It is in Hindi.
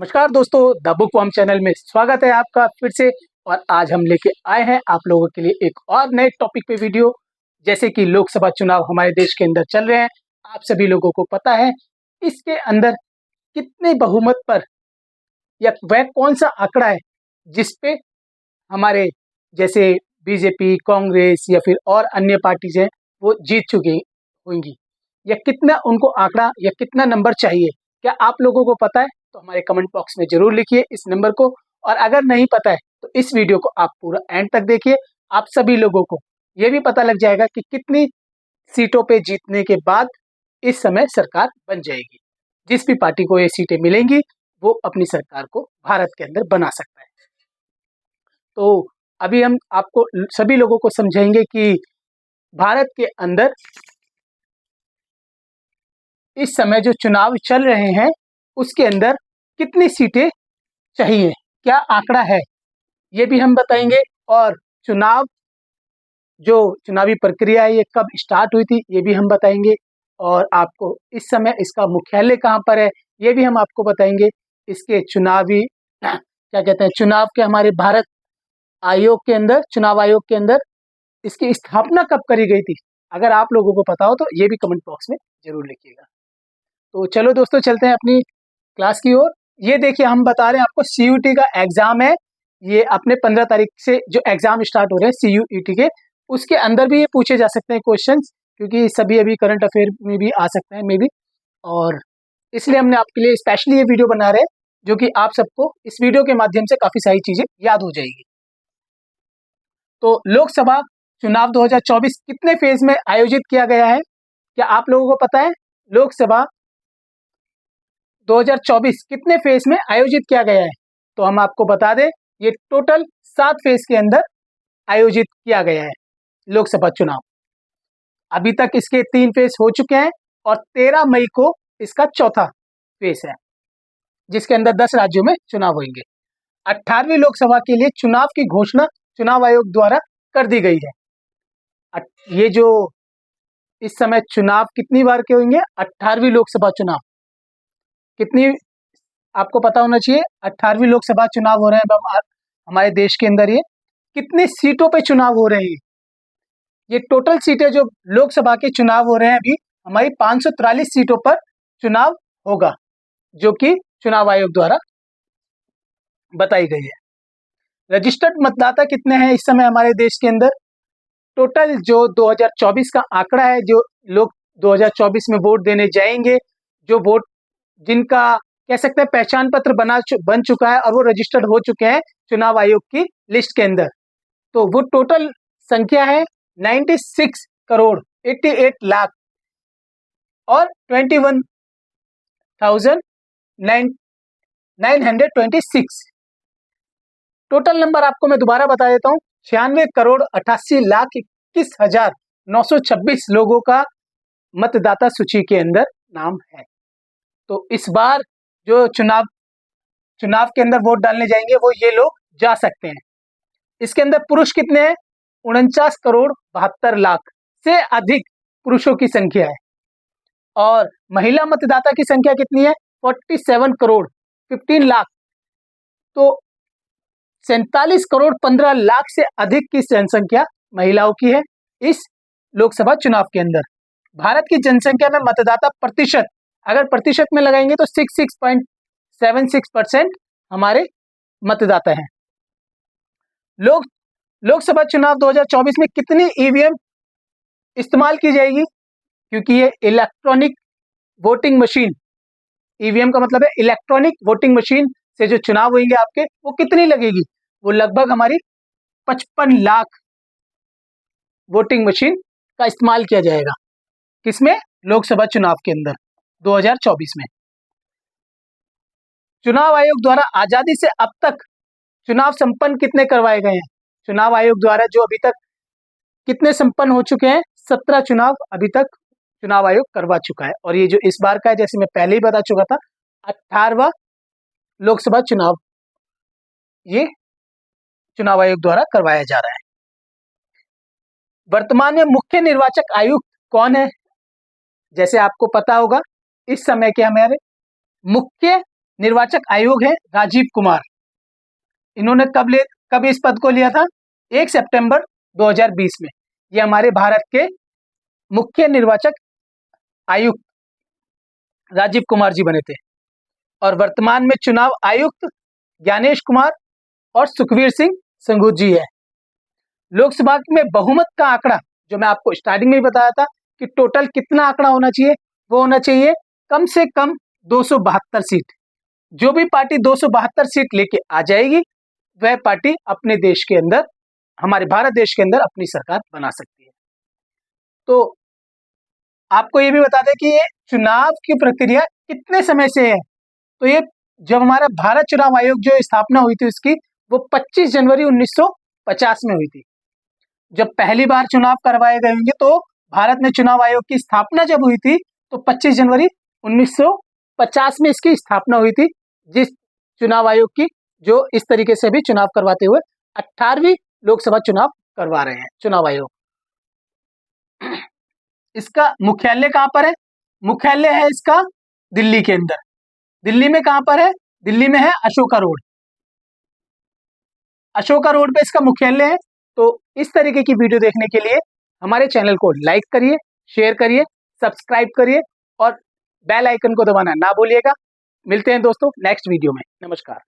नमस्कार दोस्तों, द बुक वर्म चैनल में स्वागत है आपका फिर से। और आज हम लेके आए हैं आप लोगों के लिए एक और नए टॉपिक पे वीडियो। जैसे कि लोकसभा चुनाव हमारे देश के अंदर चल रहे हैं, आप सभी लोगों को पता है इसके अंदर कितने बहुमत पर या वह कौन सा आंकड़ा है जिस पे हमारे जैसे बीजेपी, कांग्रेस या फिर और अन्य पार्टीज हैं वो जीत चुकी होंगी, या कितना उनको आंकड़ा या कितना नंबर चाहिए। क्या आप लोगों को पता है? तो हमारे कमेंट बॉक्स में जरूर लिखिए इस नंबर को। और अगर नहीं पता है तो इस वीडियो को आप पूरा एंड तक देखिए। आप सभी लोगों को ये भी पता लग जाएगा कि कितनी सीटों पे जीतने के बाद इस समय सरकार बन जाएगी। जिस भी पार्टी को ये सीटें मिलेंगी वो अपनी सरकार को भारत के अंदर बना सकता है। तो अभी हम आपको सभी लोगों को समझाएंगे कि भारत के अंदर इस समय जो चुनाव चल रहे हैं उसके अंदर कितनी सीटें चाहिए, क्या आंकड़ा है, ये भी हम बताएंगे। और चुनाव जो चुनावी प्रक्रिया है ये कब स्टार्ट हुई थी ये भी हम बताएंगे। और आपको इस समय इसका मुख्यालय कहाँ पर है ये भी हम आपको बताएंगे। इसके चुनावी क्या कहते हैं, चुनाव के हमारे भारत आयोग के अंदर, चुनाव आयोग के अंदर इसकी स्थापना कब करी गई थी। अगर आप लोगों को पता हो तो ये भी कमेंट बॉक्स में जरूर लिखिएगा। तो चलो दोस्तों, चलते हैं अपनी क्लास की ओर। ये देखिए, हम बता रहे हैं आपको सीयूईटी का एग्जाम है। ये अपने 15 तारीख से जो एग्जाम स्टार्ट हो रहे हैं सीयूईटी के, उसके अंदर भी ये पूछे जा सकते हैं क्वेश्चंस, क्योंकि सभी अभी करंट अफेयर में भी आ सकते हैं मे बी। और इसलिए हमने आपके लिए स्पेशली ये वीडियो बना रहे हैं, जो कि आप सबको इस वीडियो के माध्यम से काफी सारी चीजें याद हो जाएगी। तो लोकसभा चुनाव 2024 कितने फेज में आयोजित किया गया है, क्या आप लोगों को पता है? लोकसभा 2024 कितने फेज में आयोजित किया गया है? तो हम आपको बता दें, ये टोटल 7 फेज के अंदर आयोजित किया गया है लोकसभा चुनाव। अभी तक इसके 3 फेज हो चुके हैं और 13 मई को इसका चौथा फेज है, जिसके अंदर 10 राज्यों में चुनाव होंगे। 18वीं लोकसभा के लिए चुनाव की घोषणा चुनाव आयोग द्वारा कर दी गई है। ये जो इस समय चुनाव कितनी बार के होंगे? 18वीं लोकसभा चुनाव कितनी, आपको पता होना चाहिए। 18वीं लोकसभा चुनाव हो रहे हैं हमारे देश के अंदर। ये कितनी सीटों पे चुनाव हो रहे हैं? ये टोटल सीटें जो लोकसभा के चुनाव हो रहे हैं अभी, हमारी 543 सीटों पर चुनाव होगा, जो कि चुनाव आयोग द्वारा बताई गई है। रजिस्टर्ड मतदाता कितने हैं इस समय हमारे देश के अंदर? टोटल जो 2024 का आंकड़ा है, जो लोग 2024 में वोट देने जाएंगे, जो वोट जिनका कह सकते हैं पहचान पत्र बन चुका है और वो रजिस्टर्ड हो चुके हैं चुनाव आयोग की लिस्ट के अंदर, तो वो टोटल संख्या है 96 करोड़ 88 लाख और 21,926। टोटल नंबर आपको मैं दोबारा बता देता हूँ, 96 करोड़ 88 लाख 21,926 लोगों का मतदाता सूची के अंदर नाम है। तो इस बार जो चुनाव के अंदर वोट डालने जाएंगे वो ये लोग जा सकते हैं। इसके अंदर पुरुष कितने हैं? 49 करोड़ 72 लाख से अधिक पुरुषों की संख्या है। और महिला मतदाता की संख्या कितनी है? 47 करोड़ 15 लाख। तो 47 करोड़ 15 लाख से अधिक की जनसंख्या महिलाओं की है इस लोकसभा चुनाव के अंदर। भारत की जनसंख्या में मतदाता प्रतिशत अगर प्रतिशत में लगाएंगे तो 66.76% हमारे मतदाता हैं। लोकसभा चुनाव 2024 में कितनी ईवीएम इस्तेमाल की जाएगी? क्योंकि ये इलेक्ट्रॉनिक वोटिंग मशीन, ईवीएम का मतलब है इलेक्ट्रॉनिक वोटिंग मशीन से जो चुनाव होंगे आपके, वो कितनी लगेगी? वो लगभग हमारी 55 लाख वोटिंग मशीन का इस्तेमाल किया जाएगा। किसमें? लोकसभा चुनाव के अंदर 2024 में। चुनाव आयोग द्वारा आजादी से अब तक चुनाव संपन्न कितने करवाए गए हैं? चुनाव आयोग द्वारा जो अभी तक कितने संपन्न हो चुके हैं? 17 चुनाव अभी तक चुनाव आयोग करवा चुका है। और ये जो इस बार का है, जैसे मैं पहले ही बता चुका था, 18वां लोकसभा चुनाव ये चुनाव आयोग द्वारा करवाया जा रहा है। वर्तमान में मुख्य निर्वाचक आयुक्त कौन है? जैसे आपको पता होगा, इस समय के हमारे मुख्य निर्वाचक आयोग है राजीव कुमार। इन्होंने कब इस पद को लिया था? 1 सितंबर 2020 में। ये हमारे भारत के मुख्य निर्वाचक आयुक्त राजीव कुमार जी बने थे। और वर्तमान में चुनाव आयुक्त ज्ञानेश कुमार और सुखवीर सिंह संघू जी है। लोकसभा में बहुमत का आंकड़ा जो मैं आपको स्टार्टिंग में ही बताया था कि टोटल कितना आंकड़ा होना चाहिए, वो होना चाहिए कम से कम 272 सीट। जो भी पार्टी 272 सीट लेके आ जाएगी वह पार्टी अपने देश के अंदर, हमारे भारत देश के अंदर अपनी सरकार बना सकती है। तो आपको ये भी बता दें कि ये चुनाव की प्रक्रिया कितने समय से है। तो ये जब हमारा भारत चुनाव आयोग जो स्थापना हुई थी उसकी, वो 25 जनवरी 1950 में हुई थी। जब पहली बार चुनाव करवाए गए होंगे तो भारत में चुनाव आयोग की स्थापना जब हुई थी तो 25 जनवरी 1950 में इसकी स्थापना हुई थी, जिस चुनाव आयोग की जो इस तरीके से भी चुनाव करवाते हुए 18वीं लोकसभा चुनाव करवा रहे हैं चुनाव आयोग। इसका मुख्यालय कहाँ पर है? मुख्यालय है इसका दिल्ली के अंदर। दिल्ली में कहाँ पर है? दिल्ली में है अशोका रोड। अशोका रोड पे इसका मुख्यालय है। तो इस तरीके की वीडियो देखने के लिए हमारे चैनल को लाइक करिए, शेयर करिए, सब्सक्राइब करिए और बेल आइकन को दबाना ना भूलिएगा। मिलते हैं दोस्तों नेक्स्ट वीडियो में। नमस्कार।